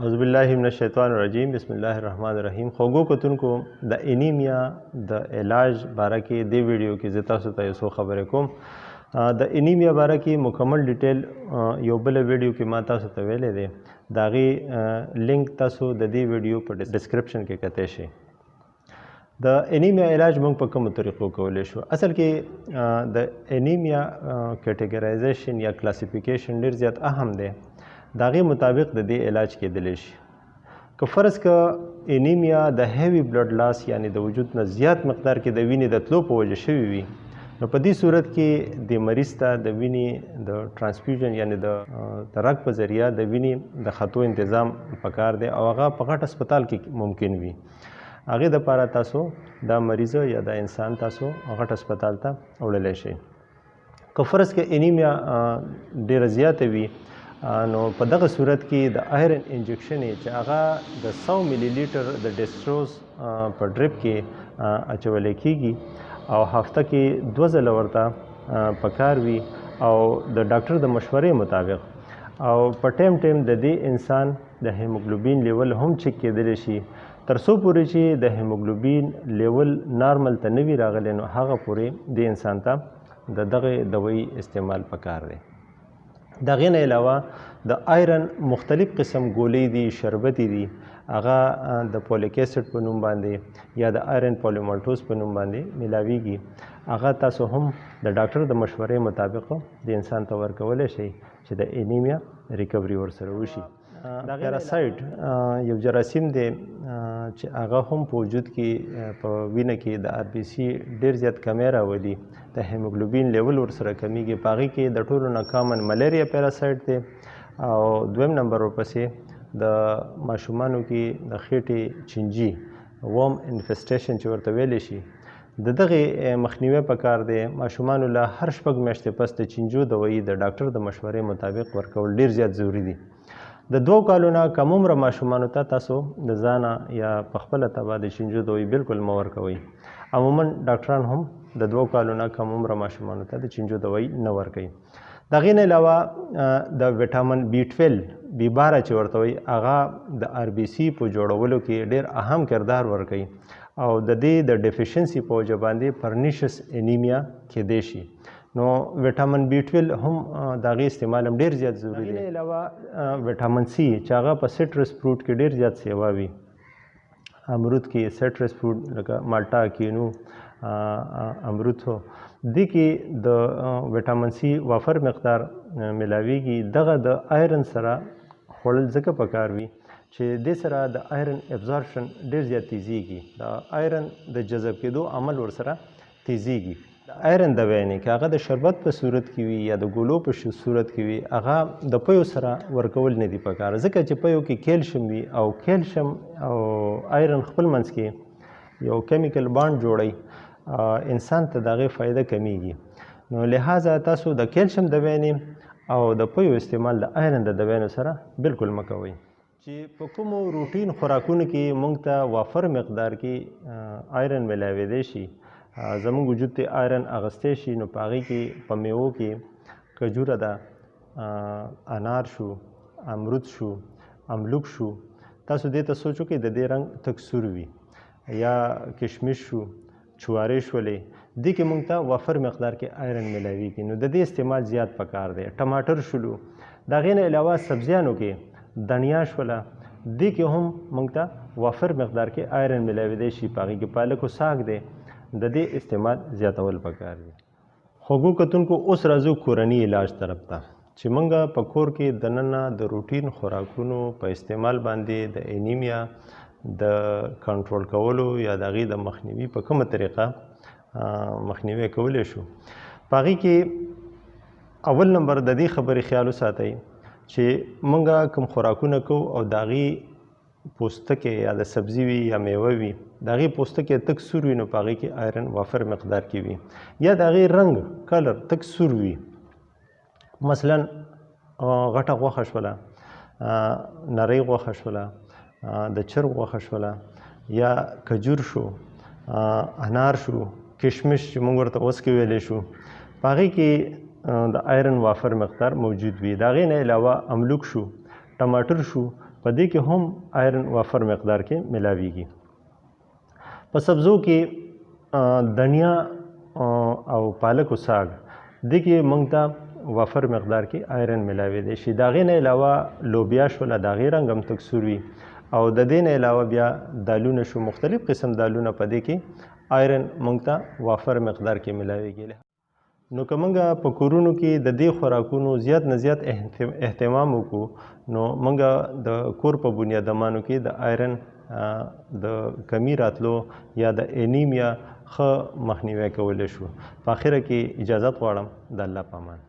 اعوذ بالله من الشیطان الرجیم بسم الله الرحمن الرحیم خوږو کتونکو د انیمیا د علاج باره کې د ویډیو کې زه تاسو ته یو خبرې کوم د انیمیا باره کې مکمل ډیټیل یو بل ویډیو کې ما تاسو ته ویلې دی دا غي لینک تاسو د دې ویډیو په ډسکرپشن کې کته شي د انیمیا علاج موږ په کومو طریقو کولای شو اصل کې د انیمیا کټګورایزیشن یا کلاسیفیکیشن ډیر زیات اهم دی داغه مطابق د دې علاج کېدلی شي که فرض که انیمیا د هیوی بلډ لاس یعنی د وجود نه زیات مقدار کې د وینې د تلو په وجه شوی وي نو په دې صورت کې د مریض ته د وینې د ترانسفیوژن یعنی د رګ په ذریعہ د وینې د خطو تنظیم پکار دی او هغه په غټ هسپتال کې ممکن وي هغه د لپاره تاسو د مریض یا د انسان تاسو غټ هسپتال ته وړلی شئ که فرض که انیمیا ډیره زیاته وي نو په دغه صورت کې د آیرن انجکشن چې هغه د 100 ملي لیټر د ډیسټروز په ډریپ کې اچول کېږي او هفته کې 2 ځله ورته پکار وي او د ډاکټر د مشورې مطابق او په ټیم د دې انسان د هیموګلوبین لیول هم چک کېدلی شي تر څو پورې چې د هیموګلوبین لیول نارمل ته نه وي راغلی نو هغه پورې د انسان ته د دغه دوایي استعمال پکار دی د غین علاوه د آیرن مختلف قسم ګولې دي شربتي دي هغه د فولیک اسید په نوم باندې یا د آیرن پولیمالټوز په نوم باندې ملاویږي هغه تاسو هم د ډاکټر د مشورې مطابق د انسان ته ورکولی شئ چې د انیمیا ریکوري ورسره وشي دا پیراسایټ یو جراثیم دی چې هغه هم په وجود کې په وینه کې د آر بي سي ډیر زیات کمی راولي د هیموګلوبین لیول ورسره کمیږي په هغې کې د ټولو نه کامن ملیریا پیراسایټ دی او دویم نمبر ورپسې د ماشومانو کې د خېټې چینجي ووم انفیسټیشن چې ورته ویلی شي د دغې مخنیوی پکار دی ماشومانو له هر 6 میاشتې پس د چینجو دوایي د ډاکټر د مشورې مطابق ورکول ډیر زیات ضروري دي د 2 کالو نه کم عمره ماشومانو ته تاسو د ځانه یا په خپله تبه د چینجو دوایي بالکل مه ورکوئ عموما ډاکټران هم د 2 کالو نه کم عمره ماشومانو ته د چینجو دوایي نه ورکوي د هغې نه علاوه د ویټامین B12 B12 چې ورته وایي هغه د آر بي سي په جوړولو کې ډیر اهم کردار ورکوي او د دې د ډیفیشنسي په وجه باندې پرنیشس انیمیا کېدی شي نو ویټامین B12 هم د هغې استعمال هم ډیر زیات ضروري دی د علاوه ویټامین C چې هغه په سټرس فروټ کې ډیر زیات سیوا وي امرود کې سټرس فروټ لکه مالټا کینو امرود هو دې کې د ویټامین C وافر مقدار ملاویږي دغه د آیرن سره خوړل ځکه پکار وي چې دې سره د آیرن ابزارپشن ډیر زیات تیزیږي د آیرن د جذب کېدو عمل ورسره تیزیږي د آیرن دوایي که هغه د شربت په صورت کې وي یا د ګولو په صورت کې وي هغه د پیو سره ورکول نه دي پکار ځکه چې پیو کې کیلشیم وي او کیلشیم او آیرن خپل منځ کې یو کیمیکل بانډ جوړي انسان ته د هغې فایده کمیږي نو لہذا تاسو د کیلشیم دوایي او د پیو استعمال د آیرن د دوایو سره بالکل مه کوئ چې په کومو روټین خوراکونو کې موږ ته وافر مقدار کې آیرن ملاویدی شي زموږ وجود ته آیرن اغستی شي نو په هغې کې په میوو کې کجوره ده انار شو امرود شو املوک شو تاسو دې ته سوچ وکړئ د دې رنګ تک سور وي یا کشمش شو چوارې شولې دې کې موږ ته وافر مقدار کې آیرن ملاویږي نو د دې استعمال زیات پکار دی ټماټر شولو د هغې نه علاوه سبزیانو کې دنیا شوله دې کې هم موږ ته وافر مقدار کې آیرن ملاویدی شي په هغې کې پالک و ساګ دی د دې استعمال زیاتول پکار دي خوږو کتونکو اوس راځو کورني علاج طرف ته چې موږ په کور کې دننه د روټین خوراکونو په استعمال باندې د انیمیا د کنټرول کولو یا د هغې د مخنیوي په کومه طریقه مخنیوی کولی شو په هغې کې اول نمبر د دې خبرې خیال وساتئ چې موږ کوم خوراکونه کوو او د هغې پوستکی یا د سبزي وي یا میوه وي د هغې پوستکی تک سور وي نو په هغې کې آیرن وافر مقدار کې وي یا د هغې رنګ کلر تک سور وي مثلا غټه غوښه شوله نرۍ غوښه شوله د چرګ غوښه شوله یا کجور شو انار شو کشمش چې موږ ورته اوس کې ویلی شو په هغې کې د آیرن وافر مقدار موجود وي د هغې نه علاوه املوک شو ټماټر شو په دې کې هم آیرن وافر مقدار کې ملاویږي. په سبزو کې دنیا او پالک او ساګ دې کې موږ ته وافر مقدار کې آیرن ملاوي دی شي. د هغې نه علاوه لوبیا شوله، د هغې رنګ هم تک سور وي، او د دې نه علاوه بیا دالونه شو، مختلف قسم دالونه په دې کې آیرن موږ ته وافر مقدار کې ملاویږي. نو که موږ په کورونو کې د دې خوراکونو زیات نه زیات اهتمام وکړو نو موږ د کور په بنیادمانو کې د آیرن د کمی راتلو یا د انیمیا ښه مخنیوی کولی شو. په اخره کې اجازت غواړم، د الله په امان.